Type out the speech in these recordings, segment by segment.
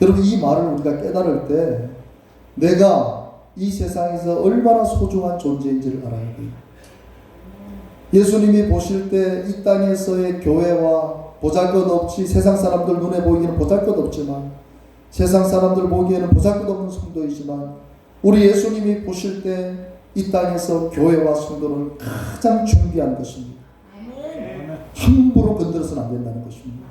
여러분, 이 말을 우리가 깨달을 때 내가 이 세상에서 얼마나 소중한 존재인지를 알아야 돼요. 예수님이 보실 때 이 땅에서의 교회와 보잘것없이 세상 사람들 눈에 보이기는 보잘것없지만, 세상 사람들 보기에는 보잘것없는 성도이지만, 우리 예수님이 보실 때 이 땅에서 교회와 성도는 가장 중요한 것입니다. 함부로 건드려서는 안 된다는 것입니다.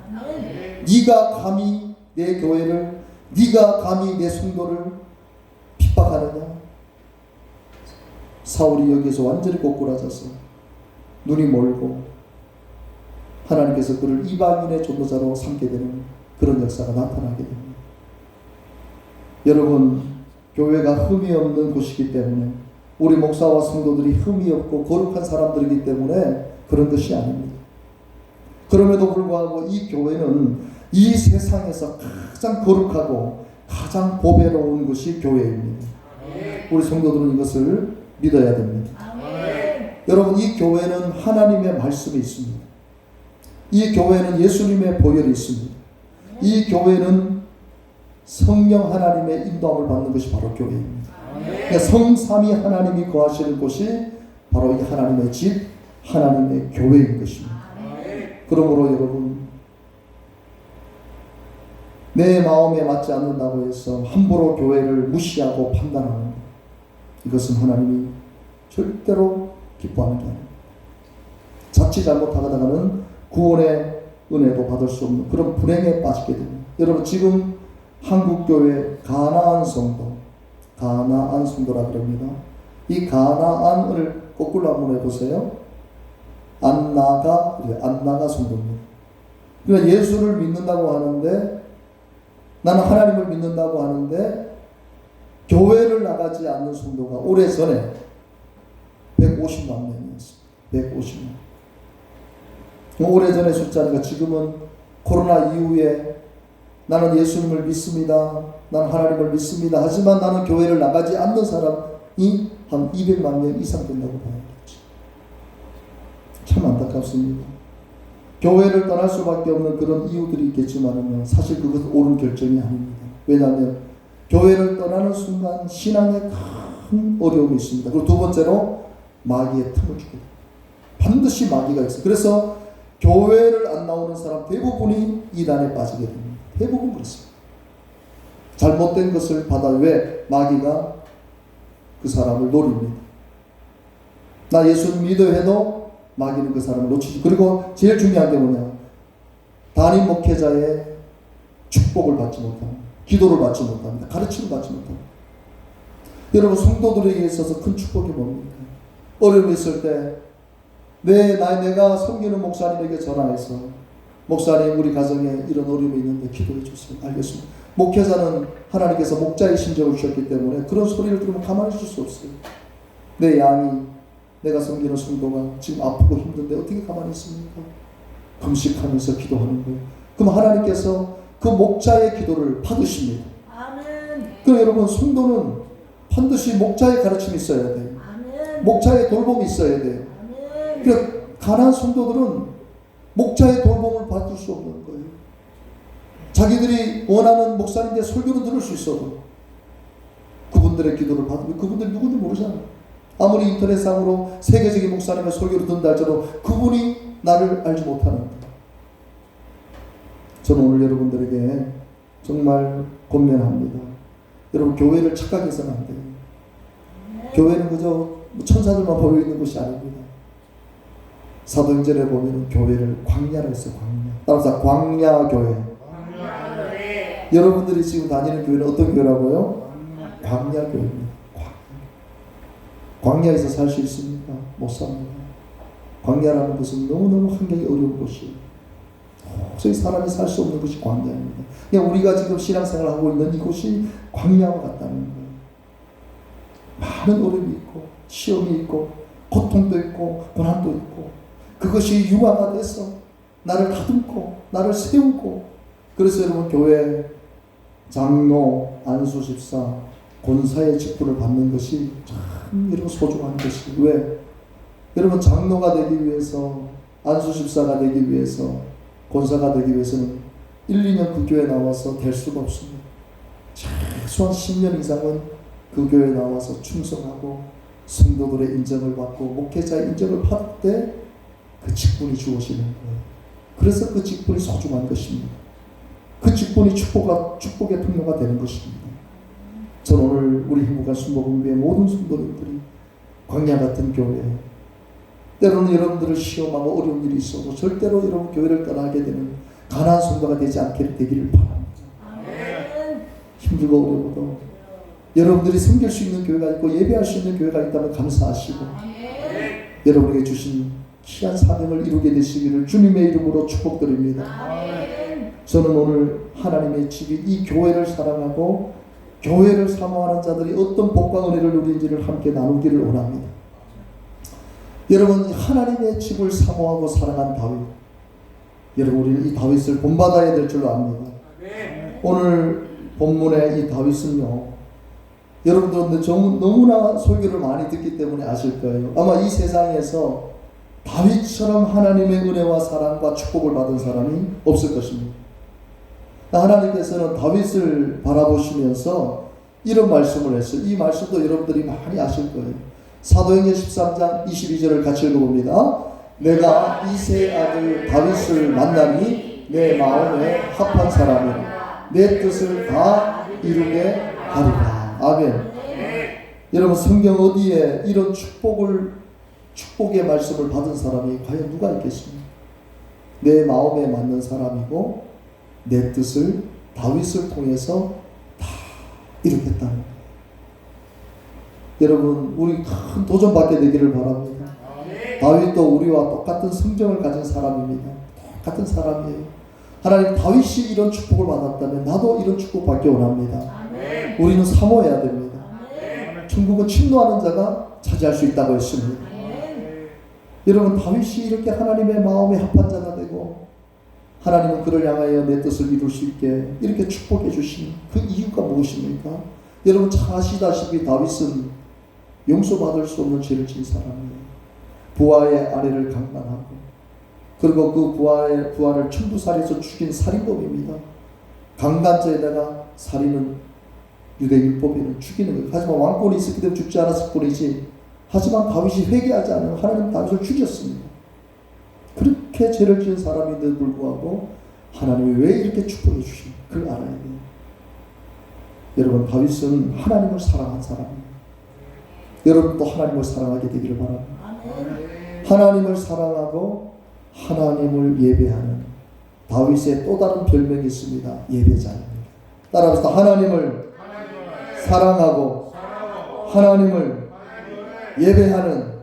네가 감히 내 교회를, 네가 감히 내 성도를 핍박하느냐? 사울이 여기에서 완전히 꼬꾸라져서 눈이 멀고 하나님께서 그를 이방인의 전도자로 삼게 되는 그런 역사가 나타나게 됩니다. 여러분, 교회가 흠이 없는 곳이기 때문에, 우리 목사와 성도들이 흠이 없고 거룩한 사람들이기 때문에 그런 것이 아닙니다. 그럼에도 불구하고 이 교회는 이 세상에서 가장 거룩하고 가장 보배로운 것이 교회입니다. 우리 성도들은 이것을 믿어야 됩니다. 여러분, 이 교회는 하나님의 말씀이 있습니다. 이 교회는 예수님의 보혈이 있습니다. 이 교회는 성령 하나님의 인도함을 받는 것이 바로 교회입니다. 그러니까 성삼위 하나님이 거하시는 곳이 바로 이 하나님의 집, 하나님의 교회인 것입니다. 그러므로 여러분, 내 마음에 맞지 않는다고 해서 함부로 교회를 무시하고 판단하는, 이것은 하나님이 절대로 기뻐하는 게 아닙니다. 자칫 잘못하다가는 구원의 은혜도 받을 수 없는 그런 불행에 빠지게 됩니다. 여러분, 지금 한국교회 가나안 성도라 그럽니다. 이 가나안을 거꾸로 한번 해보세요. 안나가 성도입니다. 그러니까 예수를 믿는다고 하는데, 나는 하나님을 믿는다고 하는데 교회를 나가지 않는 성도가 오래전에 150만 명이었습니다. 150만. 오래전의 숫자니까 지금은 코로나 이후에 나는 예수님을 믿습니다, 나는 하나님을 믿습니다, 하지만 나는 교회를 나가지 않는 사람이 한 200만 명 이상 된다고 봐야겠죠. 참 안타깝습니다. 교회를 떠날 수밖에 없는 그런 이유들이 있겠지만 사실 그것은 옳은 결정이 아닙니다. 왜냐하면 교회를 떠나는 순간 신앙에 큰 어려움이 있습니다. 그리고 두 번째로 마귀의 틈을 주게 됩니다. 반드시 마귀가 있어요. 그래서 교회를 안 나오는 사람 대부분이 이단에 빠지게 됩니다. 대부분 그렇습니다. 잘못된 것을 받아, 왜? 마귀가 그 사람을 노립니다. 나 예수 믿어 해도 마귀는 그 사람을 놓치지. 그리고 제일 중요한 게 뭐냐? 담임 목회자의 축복을 받지 못합니다. 기도를 받지 못합니다. 가르침을 받지 못합니다. 여러분, 성도들에게 있어서 큰 축복이 뭡니까? 어려움이 있을 때 내가 섬기는 목사님에게 전화해서, 목사님, 우리 가정에 이런 어려움이 있는데 기도해 주세요. 알겠습니다. 목회자는 하나님께서 목자의 심정을 주셨기 때문에 그런 소리를 들으면 가만히 있을 수 없어요. 내 양이, 내가 섬기는 성도가 지금 아프고 힘든데 어떻게 가만히 있습니까? 금식하면서 기도하는 거예요. 그럼 하나님께서 그 목자의 기도를 받으십니다. 아멘. 그럼 여러분, 성도는 반드시 목자의 가르침이 있어야 돼요. 아멘. 목자의 돌봄이 있어야 돼요. 아멘. 그러니까 가난한 성도들은 목자의 돌봄을 받을 수 없는 거예요. 자기들이 원하는 목사님의 설교를 들을 수 있어도 그분들의 기도를 받으면 그분들이 누군지 모르잖아요. 아무리 인터넷상으로 세계적인 목사님의 설교를 듣는다 할지라도 그분이 나를 알지 못하는 거예요. 저는 오늘 여러분들에게 정말 권면합니다. 여러분, 교회를 착각해서는 안 돼요. 교회는 그저 천사들만 모여 있는 곳이 아닙니다. 사도행전에 보면 교회를 광야라 했어요. 광야. 따라서 광야교회. 여러분들이 지금 다니는 교회는 어떤 교회라고요? 광야교회입니다. 광야에서 살 수 있습니까? 못 삽니다. 광야라는 것은 너무너무 환경이 어려운 곳이에요. 도저히 사람이 살 수 없는 것이 광야입니다. 그냥 우리가 지금 신앙생활을 하고 있는 이곳이 광야와 같다는 거예요. 많은 어려움이 있고 시험이 있고 고통도 있고 고난도 있고, 그것이 융화가 돼서 나를 다듬고 나를 세우고, 그래서 여러분, 교회 장로, 안수집사, 권사의 직분을 받는 것이 참 여러분 소중한 것이, 왜? 여러분, 장로가 되기 위해서, 안수집사가 되기 위해서, 권사가 되기 위해서는 1, 2년 그 교회에 나와서 될 수가 없습니다. 최소한 10년 이상은 그 교회에 나와서 충성하고 성도들의 인정을 받고 목회자의 인정을 받을 때 그 직분이 주어지는 거예요. 그래서 그 직분이 소중한 것입니다. 그 직분이 축복의 통로가 되는 것입니다. 저는 오늘 우리 행복한 순복음교회 모든 성도님들이 광야 같은 교회, 때로는 여러분들을 시험하고 어려운 일이 있어도 절대로 여러분 교회를 떠나게 되는 가난한 성도가 되지 않게 되기를 바랍니다. 힘들고 어려워도 여러분들이 섬길 수 있는 교회가 있고 예배할 수 있는 교회가 있다면 감사하시고 여러분에게 주신 귀한 사명을 이루게 되시기를 주님의 이름으로 축복드립니다. 저는 오늘 하나님의 집인 이 교회를 사랑하고 교회를 사모하는 자들이 어떤 복과 은혜를 누리는지를 함께 나누기를 원합니다. 여러분, 하나님의 집을 사모하고 사랑한 다윗, 여러분 우리는 이 다윗을 본받아야 될 줄로 압니다. 오늘 본문의 이 다윗은요, 여러분들은 너무나 설교를 많이 듣기 때문에 아실 거예요. 아마 이 세상에서 다윗처럼 하나님의 은혜와 사랑과 축복을 받은 사람이 없을 것입니다. 하나님께서는 다윗을 바라보시면서 이런 말씀을 했어요. 이 말씀도 여러분들이 많이 아실 거예요. 사도행전 13장 22절을 같이 읽어봅니다. 내가 이새의 아들 다윗을 만나니 내 마음에 합한 사람이라 내 뜻을 다 이루게 하리라. 아멘. 여러분, 성경 어디에 이런 축복의 말씀을 받은 사람이 과연 누가 있겠습니까? 내 마음에 맞는 사람이고 내 뜻을 다윗을 통해서 다 이루겠다는 거예요. 여러분, 우리 큰 도전 받게 되기를 바랍니다. 다윗도 우리와 똑같은 성정을 가진 사람입니다. 똑같은 사람이에요. 하나님, 다윗이 이런 축복을 받았다면 나도 이런 축복 받기 원합니다. 우리는 사모해야 됩니다. 천국은 침노하는 자가 차지할 수 있다고 했습니다. 여러분, 다윗이 이렇게 하나님의 마음에 합한 자가 되고 하나님은 그를 향하여 내 뜻을 이룰 수 있게 이렇게 축복해 주신 그 이유가 무엇입니까? 여러분, 잘 아시다시피 다윗은 용서받을 수 없는 죄를 진 사람이에요. 부하의 아내를 강간하고 그리고 그 부하를 천부살이에서 죽인 살인범입니다. 강간죄에다가 살인은 유대 율법에는 죽이는 거예요. 하지만 왕권이 있었기 때문에 죽지 않았을 뿐이지, 하지만 다윗이 회개하지 않으면 하나님 다윗을 죽였습니다. 그렇게 죄를 지은 사람인데도 불구하고 하나님이 왜 이렇게 축복해 주시는가, 그걸 알아야 돼요. 여러분, 다윗은 하나님을 사랑한 사람입니다. 여러분도 하나님을 사랑하게 되기를 바랍니다. 하나님을 사랑하고 하나님을 예배하는 다윗의 또 다른 별명이 있습니다. 예배자입니다. 따라합시다. 하나님을 사랑하고 하나님을 예배하는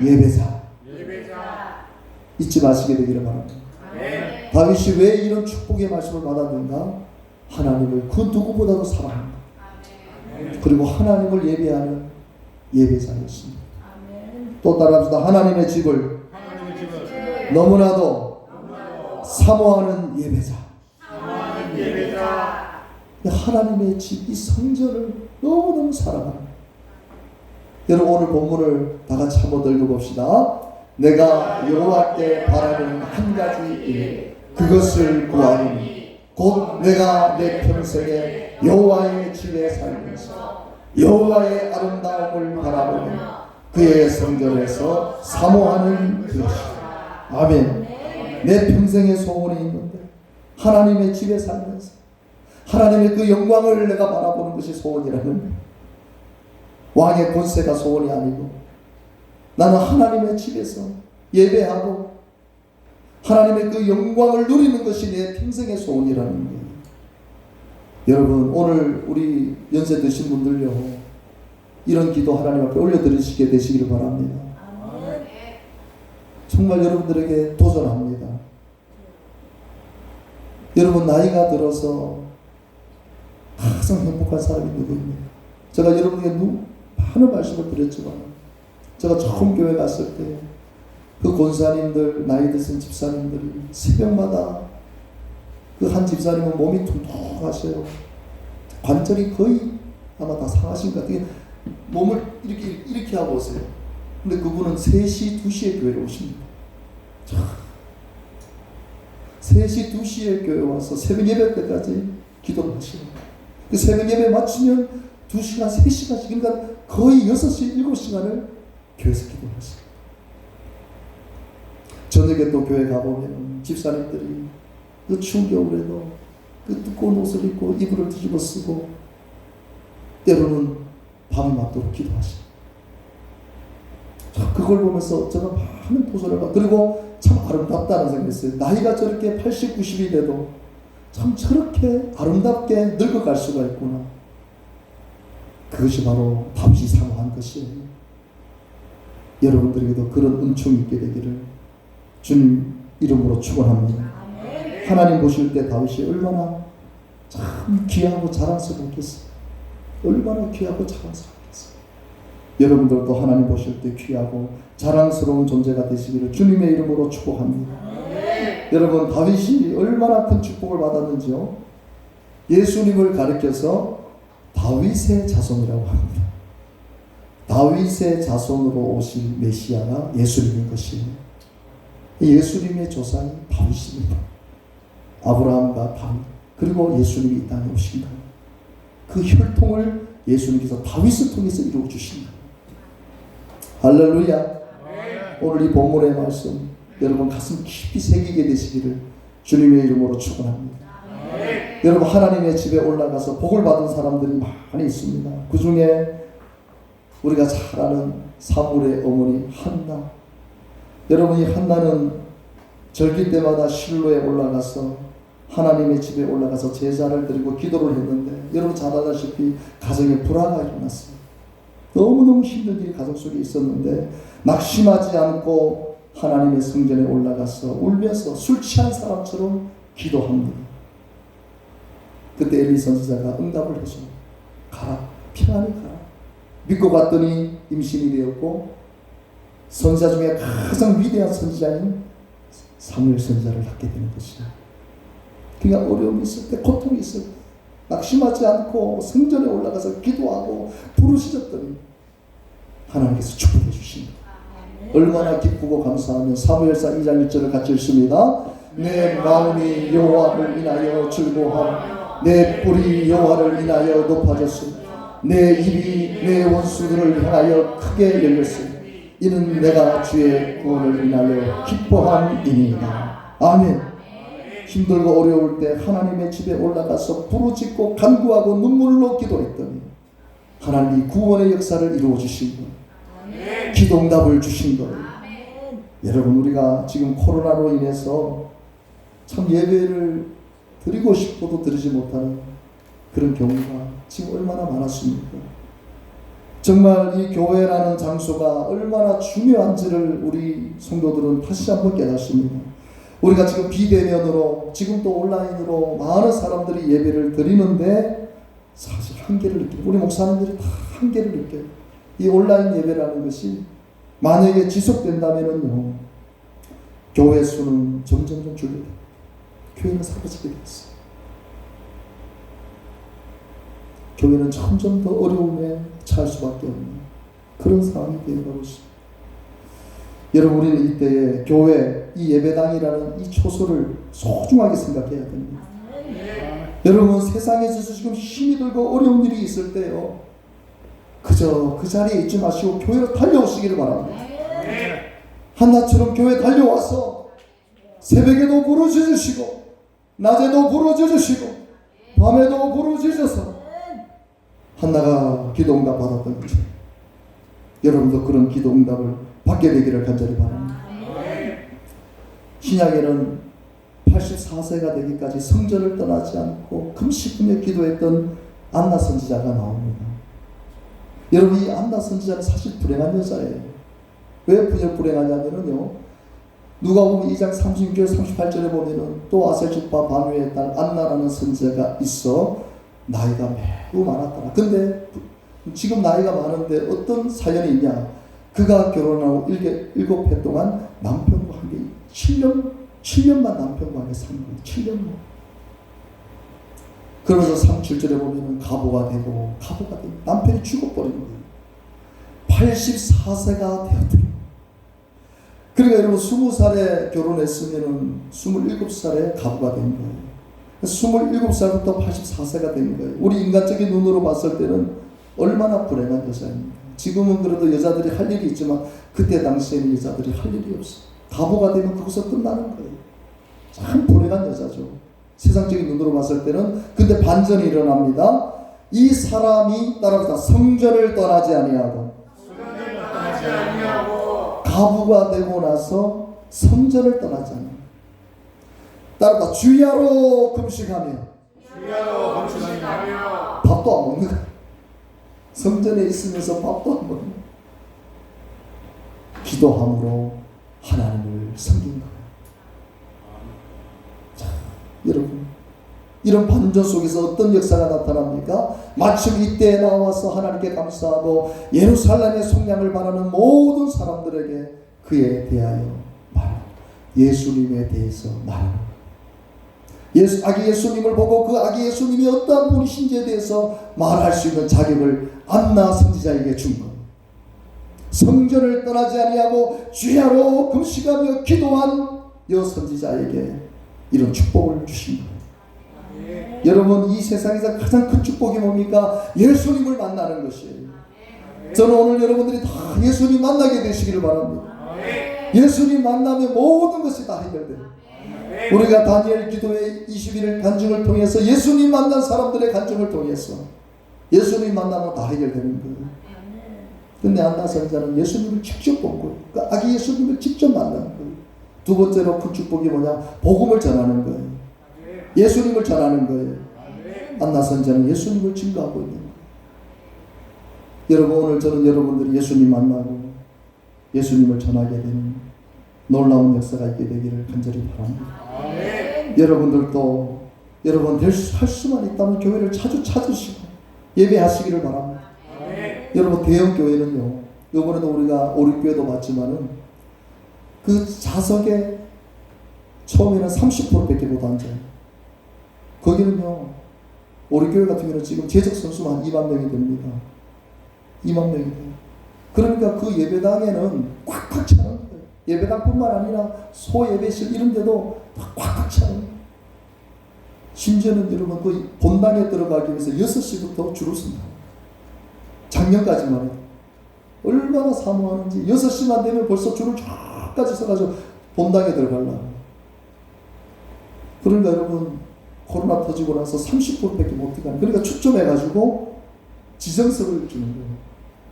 예배자. 잊지 마시게 되기를 바랍니다. 다윗이 왜 이런 축복의 말씀을 받았는가? 하나님을 그 누구보다도 사랑합니다. 그리고 하나님을 예배하는 예배자였습니다. 또 따라합시다. 하나님의 집을 너무나도 사모하는 예배자. 하나님의 집, 이 성전을 너무너무 사랑합니다. 여러분, 오늘 본문을 다 같이 한번 읽어봅시다. 내가 여호와께 바라는 한 가지 일, 그것을 구하리니 곧 내가 내 평생에 여호와의 집에 살면서 여호와의 아름다움을 바라보며 그의 성전에서 사모하는 것이다. 아멘. 내 평생의 소원이 있는데 하나님의 집에 살면서 하나님의 그 영광을 내가 바라보는 것이 소원이라는, 왕의 권세가 소원이 아니고 나는 하나님의 집에서 예배하고 하나님의 그 영광을 누리는 것이 내 평생의 소원이라는 거예요. 여러분, 오늘 우리 연세 드신 분들요, 이런 기도 하나님 앞에 올려드리시게 되시기를 바랍니다. 정말 여러분들에게 도전합니다. 여러분, 나이가 들어서 가장 행복한 사람이 누구입니까? 제가 여러분에게 많은 말씀을 드렸지만 제가 처음 교회 갔을 때 그 권사님들, 나이 드신 집사님들이 새벽마다 그 한 집사님은 몸이 퉁퉁하셔요. 관절이 거의 아마 다 상하신 것 같아요. 몸을 이렇게 하고 오세요. 근데 그분은 3시, 2시에 교회로 오십니다. 3시, 2시에 교회 와서 새벽 예배 때까지 기도를 하시는 거예요. 그 새벽 예배 마치면 2시간, 3시간씩, 그러니까 거의 6시, 7시간을 교회에서 기도했어요. 저녁에 또 교회 가보면 집사님들이 그 추운 겨울에도 그 두꺼운 옷을 입고 이불을 뒤집어 쓰고 때로는 밤이 맞도록 기도하시고, 그걸 보면서 저는 많은 도전을 받고, 그리고 참 아름답다는 생각이 있어요. 나이가 저렇게 80, 90이 돼도 참 저렇게 아름답게 늙어갈 수가 있구나. 그것이 바로 다윗이 사모한 것이에요. 여러분들에게도 그런 은총이 있게 되기를 주님 이름으로 축원합니다. 하나님 보실 때 다윗이 얼마나 참 귀하고 자랑스럽겠어요. 얼마나 귀하고 자랑스럽겠어요. 여러분들도 하나님 보실 때 귀하고 자랑스러운 존재가 되시기를 주님의 이름으로 축복합니다. 여러분, 다윗이 얼마나 큰 축복을 받았는지요. 예수님을 가리켜서 다윗의 자손이라고 합니다. 다윗의 자손으로 오실 메시아가 예수님인 것이에요. 예수님의 조상이 다윗입니다. 아브라함과 다윗, 그리고 예수님이 이 땅에 오신 거예요. 그 혈통을 예수님께서 다윗을 통해서 이루어 주신 거예요. 할렐루야. 오늘 이 본문의 말씀 여러분 가슴 깊이 새기게 되시기를 주님의 이름으로 축원합니다. 여러분, 하나님의 집에 올라가서 복을 받은 사람들이 많이 있습니다. 그 중에 우리가 잘 아는 사물의 어머니 한나. 여러분, 이 한나는 절기 때마다 실로에 올라가서 하나님의 집에 올라가서 제사를 드리고 기도를 했는데, 여러분 잘 아다시피 가정에 불화가 일어났어요. 너무너무 힘든 일이 가정 속에 있었는데 낙심하지 않고 하나님의 성전에 올라가서 울면서 술 취한 사람처럼 기도합니다. 그때 엘리 선지자가 응답을 해줘. 가라, 평안히 가라. 믿고 갔더니 임신이 되었고 선지자 중에 가장 위대한 선지자인 사무엘 선지자를 낳게 되는 것이죠. 그러니까 어려움이 있을 때, 고통이 있을 때 낙심하지 않고 성전에 올라가서 기도하고 부르짖었더니 하나님께서 축복해 주십니다. 얼마나 기쁘고 감사하면 사무엘상 2장 1절을 같이 읽습니다. 내 마음이 여호와를 인하여 즐거워하며 내 뿔이 여호와를 인하여 높아졌으며 내 입이 내 원수들을 향하여 크게 열렸으며 이는 내가 주의 구원을 인하여 기뻐함이니이다. 아멘. 힘들고 어려울 때 하나님의 집에 올라가서 부르짖고 간구하고 눈물로 기도했더니 하나님이 구원의 역사를 이루어 주신 거예요. 기도응답을 주신 거예요. 여러분, 우리가 지금 코로나로 인해서 참 예배를 드리고 싶어도 드리지 못하는 그런 경우가 지금 얼마나 많았습니까? 정말 이 교회라는 장소가 얼마나 중요한지를 우리 성도들은 다시 한번 깨닫습니다. 우리가 지금 비대면으로, 지금 또 온라인으로 많은 사람들이 예배를 드리는데 사실 한계를 느껴요. 우리 목사님들이 다 한계를 느껴요. 이 온라인 예배라는 것이 만약에 지속된다면요, 교회 수는 점점 줄게 돼요. 교회는 사라지게 되었어요. 교회는 점점 더 어려움에 처할 수밖에 없는 그런 상황이 되어가고 있습니다. 여러분, 우리는 이때에 교회, 이 예배당이라는 이 초소를 소중하게 생각해야 됩니다. 여러분, 세상에서 지금 힘이 들고 어려운 일이 있을 때요, 그저 그 자리에 있지 마시고 교회로 달려오시기를 바랍니다. 한나처럼 교회 달려와서 새벽에도 부르짖으시고 낮에도 부르짖으시고 밤에도 부르짖어서 한나가 기도응답 받았던 거죠. 여러분도 그런 기도응답을 받게 되기를 간절히 바랍니다. 신약에는 84세가 되기까지 성전을 떠나지 않고 금식하며 기도했던 안나 선지자가 나옵니다. 여러분, 이 안나 선지자는 사실 불행한 여자예요. 왜 불행하냐면요, 누가 보면 2장 36절 38절에 보면은 또 아셀주파 바누의 딸 안나라는 선지자가 있어 나이가 매우 많았더라. 근데 지금 나이가 많은데 어떤 사연이 있냐? 그가 결혼하고 7해 동안 남편과 함께 7년만 남편과 함께 산 거예요. 7년만. 그러면서 37절에 보면은 가보가 되고 남편이 죽어버린 거예요. 84세가 되었더니. 그러니까 여러분, 20살에 결혼했으면은 27살에 가부가 된 거예요. 27살부터 84세가 된 거예요. 우리 인간적인 눈으로 봤을 때는 얼마나 불행한 여자입니까? 지금은 그래도 여자들이 할 일이 있지만 그때 당시에는 여자들이 할 일이 없어. 가부가 되면 거기서 끝나는 거예요. 참 불행한 여자죠. 세상적인 눈으로 봤을 때는. 근데 반전이 일어납니다. 이 사람이 따라서 성전을 떠나지 아니하고 가부가 되고 나서 성전을 떠나지 않아요. 따라서 주야로 금식하며 밥도 안 먹는 거예요. 성전에 있으면서 밥도 안 먹는 거예요. 기도함으로 하나님을 섬긴 거예요. 자, 여러분, 이런 반전 속에서 어떤 역사가 나타납니까? 마침 이때에 나와서 하나님께 감사하고 예루살렘의 속량을 바라는 모든 사람들에게 그에 대하여 말하고 예수님에 대해서 말하는 아기 예수님을 보고 그 아기 예수님이 어떠한 분이신지에 대해서 말할 수 있는 자격을 안나 선지자에게 준 것. 성전을 떠나지 아니하고 주야로 금식하며 기도한 여 선지자에게 이런 축복을 주신 거예요. 여러분, 이 세상에서 가장 큰 축복이 뭡니까? 예수님을 만나는 것이에요. 저는 오늘 여러분들이 다 예수님 만나게 되시기를 바랍니다. 예수님 만나면 모든 것이 다 해결돼요. 우리가 다니엘 기도의 21일 간증을 통해서 예수님 만난 사람들의 간증을 통해서 예수님 만나면 다 해결되는 거예요. 근데 안나 선지자는 예수님을 직접 본 거예요. 그러니까 아기 예수님을 직접 만나는 거예요. 두 번째로 큰 축복이 뭐냐? 복음을 전하는 거예요. 예수님을 전하는 거예요. 안나 선지자는 예수님을 증거하고 있는 거예요. 여러분, 오늘 저는 여러분들이 예수님 만나고 예수님을 전하게 되는 놀라운 역사가 있게 되기를 간절히 바랍니다. 여러분들도 여러분 할 수만 있다면 교회를 자주 찾으시고 예배하시기를 바랍니다. 여러분, 대형 교회는요, 이번에도 우리가 오립교회도 봤지만은 그 좌석에 처음에는 30%밖에 못 앉아요. 거기는요, 오립교회 같은 경우는 지금 재적 선수만 한 2만 명이 됩니다. 2만 명이 돼요. 그러니까 그 예배당에는 꽉꽉 차는 거예요. 예배당뿐만 아니라 소예배실 이런 데도 꽉꽉 차는 거예요. 심지어는 여러분 그 본당에 들어가기 위해서 6시부터 줄을 쓴다. 작년까지만 해도 얼마나 사모하는지 6시만 되면 벌써 줄을 쫙까지 서가지고 본당에 들어가려고. 그러니까 여러분, 코로나 터지고 나서 30%밖에 못 들어가는. 그러니까 추첨해가지고 지정석을 주는 거예요.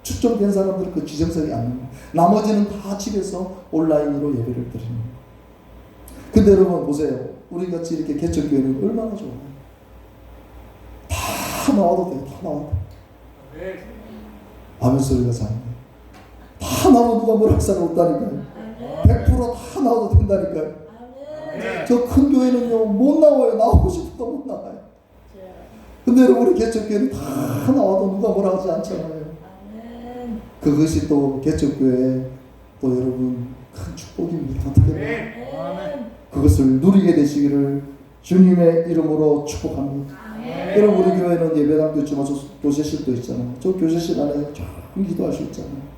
추첨된 사람들은 그 지정석이 안 나와요. 나머지는 다 집에서 온라인으로 예배를 드리는 거예요. 근데 여러분 보세요. 우리 같이 이렇게 개척교회는 얼마나 좋아요. 다 나와도 돼요. 다 나와도 돼요. 아멘 소리가 잘안 돼요. 다 나와도 누가 뭐라 할 사람 없다니까요. 100% 다 나와도 된다니까요. 저 큰 교회는요, 못 나와요. 나오고 싶어도 못 나와요. 근데 여러분, 우리 개척교회는 다 나와도 누가 뭐라 하지 않잖아요. 그것이 또 개척교회 또 여러분 큰 축복입니다. 어떻게 보면 그것을 누리게 되시기를 주님의 이름으로 축복합니다. 여러분, 우리 교회는 예배당도 있지만 교제실도 있잖아요. 저 교제실 안에 참 기도할 수 있잖아요.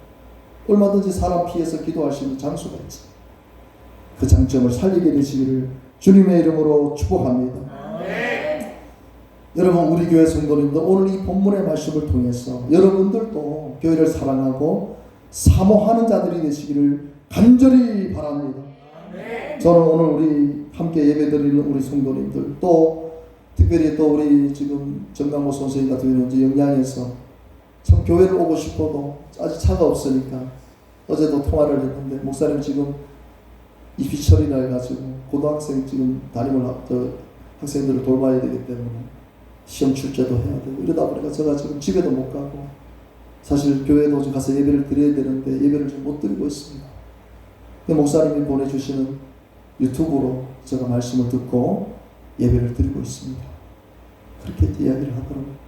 얼마든지 사람 피해서 기도할 수 있는 장소가 있죠. 그 장점을 살리게 되시기를 주님의 이름으로 축복합니다. 여러분, 우리 교회 성도님들, 오늘 이 본문의 말씀을 통해서 여러분들도 교회를 사랑하고 사모하는 자들이 되시기를 간절히 바랍니다. 저는 오늘 우리 함께 예배드리는 우리 성도님들, 또 특별히 또 우리 지금 정강호 선생님 같은 경우는 이제 영양에서 참 교회를 오고 싶어도 아직 차가 없으니까 어제도 통화를 했는데, 목사님 지금 입시철이라 해가지고 고등학생 지금 담임을 학생들을 돌봐야 되기 때문에 시험 출제도 해야 되고 이러다 보니까 제가 지금 집에도 못 가고, 사실 교회도 좀 가서 예배를 드려야 되는데 예배를 좀 못 드리고 있습니다. 목사님이 보내주시는 유튜브로 제가 말씀을 듣고 예배를 드리고 있습니다. 그렇게 이야기를 하더라고요.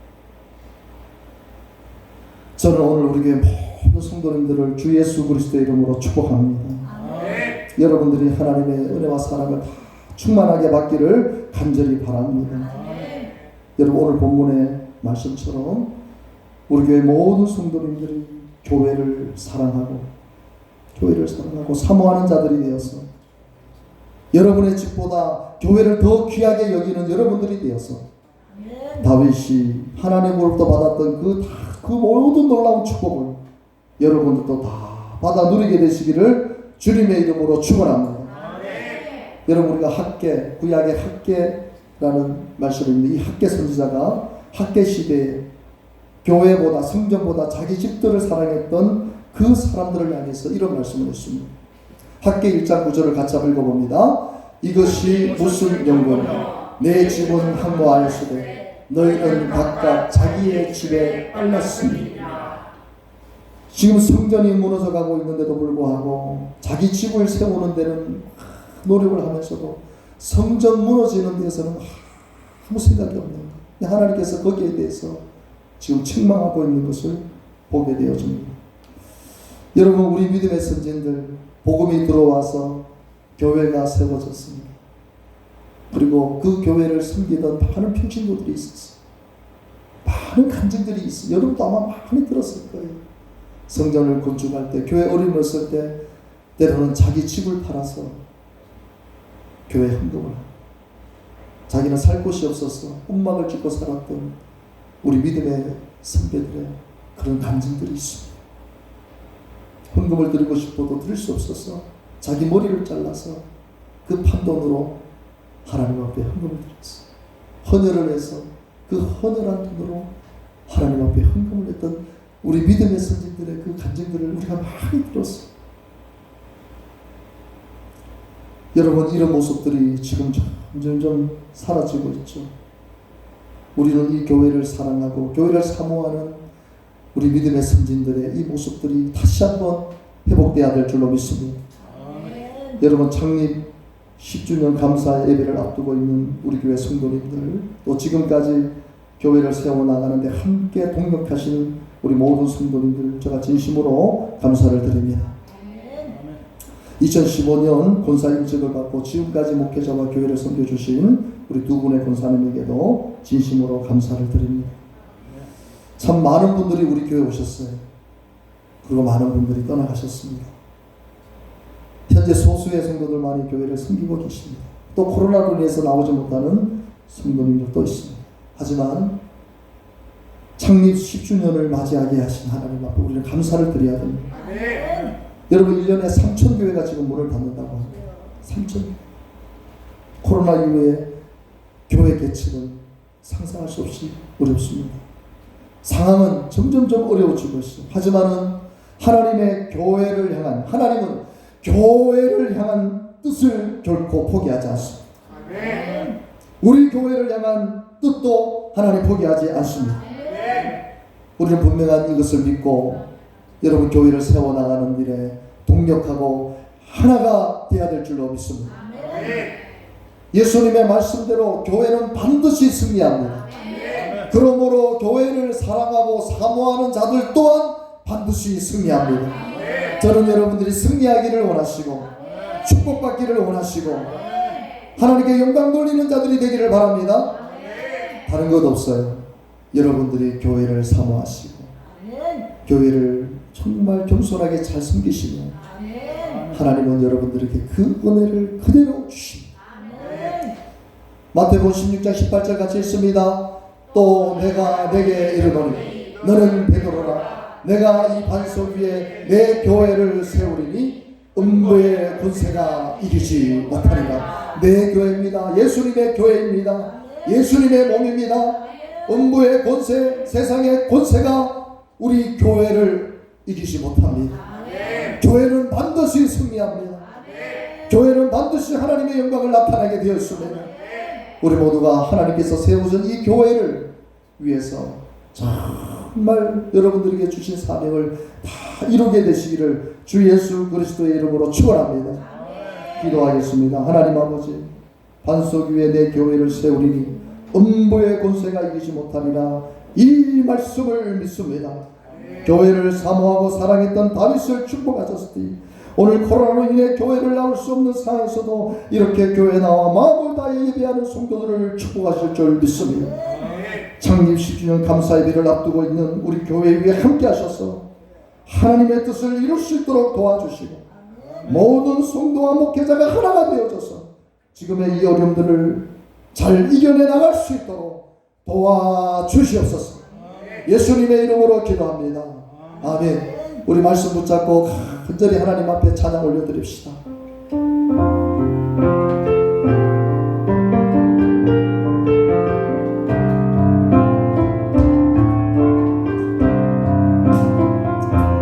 저는 오늘 우리 교회 모든 성도님들을 주 예수 그리스도의 이름으로 축복합니다. 여러분들이 하나님의 은혜와 사랑을 다 충만하게 받기를 간절히 바랍니다. 여러분, 오늘 본문의 말씀처럼 우리 교회 모든 성도님들이 교회를 사랑하고 사모하는 자들이 되어서 여러분의 집보다 교회를 더 귀하게 여기는 여러분들이 되어서 다윗이 하나님으로부터 받았던 그 모든 놀라운 축복을 여러분들도 다 받아 누리게 되시기를 주님의 이름으로 축원합니다. 여러분, 우리가 학계, 구약의 학계라는 말씀이 있는데, 이 학계 선지자가 학계 시대에 교회보다, 성전보다 자기 집들을 사랑했던 그 사람들을 향해서 이런 말씀을 했습니다. 학계 1장 9절을 같이 한번 읽어봅니다. 이것이 무슨 연고냐? 내 집은 항모하였으되 너희는 각각 자기의 집에 빨랐으니. 지금 성전이 무너져 가고 있는데도 불구하고 자기 집을 세우는 데는 노력을 하면서도 성전 무너지는 데에서는 아무 생각이 없는 거예요. 하나님께서 거기에 대해서 지금 책망하고 있는 것을 보게 되어집니다. 여러분, 우리 믿음의 선진들 복음이 들어와서 교회가 세워졌습니다. 그리고 그 교회를 섬기던 많은 평신도들이 있었어요. 많은 간증들이 있어요. 여러분도 아마 많이 들었을 거예요. 성전을 건축할 때, 교회 어림없을 때 때로는 자기 집을 팔아서 교회 헌금을 하고, 자기는 살 곳이 없어서 움막을 짓고 살았던 우리 믿음의 선배들의 그런 간증들이 있습니다. 헌금을 드리고 싶어도 드릴 수 없어서 자기 머리를 잘라서 그 판돈으로 하나님 앞에 헌금을 드렸어요. 헌혈을 해서 그 헌혈한 돈으로 하나님 앞에 헌금을 했던 우리 믿음의 선진들의 그 간증들을 우리가 많이 들었어요. 여러분, 이런 모습들이 지금 점점 사라지고 있죠. 우리는 이 교회를 사랑하고 교회를 사모하는 우리 믿음의 선진들의 이 모습들이 다시 한번 회복되어야 될 줄로 믿습니다. 여러분, 창립 10주년 감사 예배를 앞두고 있는 우리 교회 성도님들, 또 지금까지 교회를 세워나가는데 함께 동력하시는 우리 모든 성도님들, 제가 진심으로 감사를 드립니다. 2015년 권사 일직을 받고 지금까지 목회자와 교회를 섬겨주신 우리 두 분의 권사님에게도 진심으로 감사를 드립니다. 참 많은 분들이 우리 교회에 오셨어요. 그리고 많은 분들이 떠나가셨습니다. 현재 소수의 성도들만이 교회를 섬기고 계십니다. 또 코로나로 인해서 나오지 못하는 성도님들도 있습니다. 하지만 창립 10주년을 맞이하게 하신 하나님 앞에 우리는 감사를 드려야 됩니다. 여러분, 1년에 3,000교회가 지금 문을 닫는다고 합니다. 3,000. 코로나 이후에 교회 개척은 상상할 수 없이 어렵습니다. 상황은 점점점 어려워지고 있어요. 하지만은 하나님의 교회를 향한, 하나님은 교회를 향한 뜻을 결코 포기하지 않습니다. 우리 교회를 향한 뜻도 하나님 포기하지 않습니다. 우리는 분명한 이것을 믿고 여러분, 교회를 세워나가는 일에 동력하고 하나가 되어야 될 줄로 믿습니다. 예수님의 말씀대로 교회는 반드시 승리합니다. 그러므로 교회를 사랑하고 사모하는 자들 또한 반드시 승리합니다. 저는 여러분들이 승리하기를 원하시고 축복받기를 원하시고 하나님께 영광 돌리는 자들이 되기를 바랍니다. 다른 것 없어요. 여러분들이 교회를 사모하시고 교회를 정말 겸손하게 잘 섬기시면 하나님은 여러분들에게 그 은혜를 그대로 주십니다. 마태복음 16장 18절 같이 읽습니다. 또 내가 내게 이르노니 너는 베드로라. 내가 이 반석 위에 내 교회를 세우리니 음부의 권세가 이기지 못하리라. 내 교회입니다. 예수님의 교회입니다. 예수님의 몸입니다. 음부의 권세, 세상의 권세가 우리 교회를 이기지 못합니다. 교회는 반드시 승리합니다. 교회는 반드시 하나님의 영광을 나타나게 되었습니다. 우리 모두가 하나님께서 세우신 이 교회를 위해서 정말 여러분들에게 주신 사명을 다 이루게 되시기를 주 예수 그리스도의 이름으로 축원합니다. 기도하겠습니다. 하나님 아버지, 반석 위에 내 교회를 세우리니 음부의 권세가 이기지 못하리라. 이 말씀을 믿습니다. 교회를 사모하고 사랑했던 다윗을 축복하셨으니 오늘 코로나로 인해 교회를 나올 수 없는 상황에서도 이렇게 교회 나와 마음을 다해 예배하는 성도들을 축복하실 줄 믿습니다. 창립 10주년 감사 예배를 앞두고 있는 우리 교회 위에 함께 하셔서 하나님의 뜻을 이룰 수 있도록 도와주시고 모든 성도와 목회자가 하나가 되어져서 지금의 이 어려움들을 잘 이겨내 나갈 수 있도록 도와주시옵소서. 예수님의 이름으로 기도합니다. 아멘. 우리 말씀 붙잡고 간절히 하나님 앞에 찬양 올려드립시다.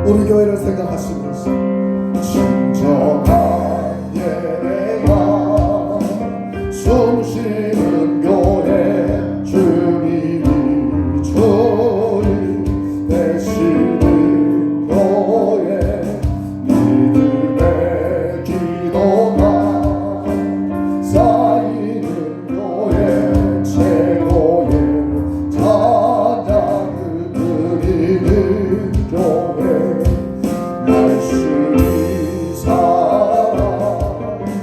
우리 교회를 생각하시면서 진정한 예배가 숨쉬는 교회 주님이 주님 되시는 교회 믿음의 기도가 쌓이는 교회 최고의 찬양을 드리는 교회 말씀이 살아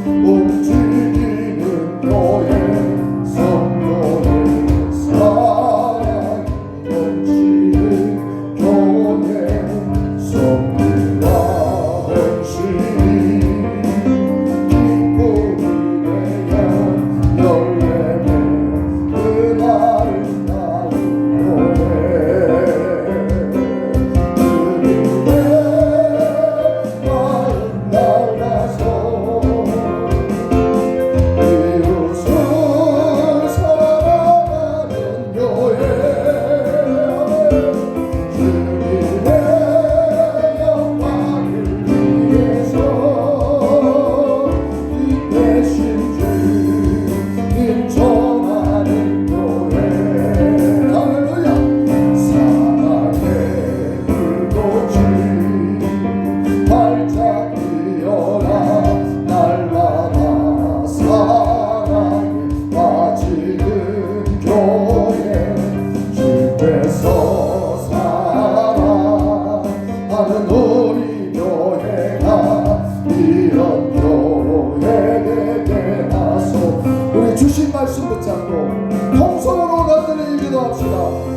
움직이는 교회 성도의 사랑이 넘치는 교회 성리와 헌신이 기쁨이 되어 열매맺는 그 아름다운 교회 주신 말씀 붙잡고 통성으로 간절히 기도합시다.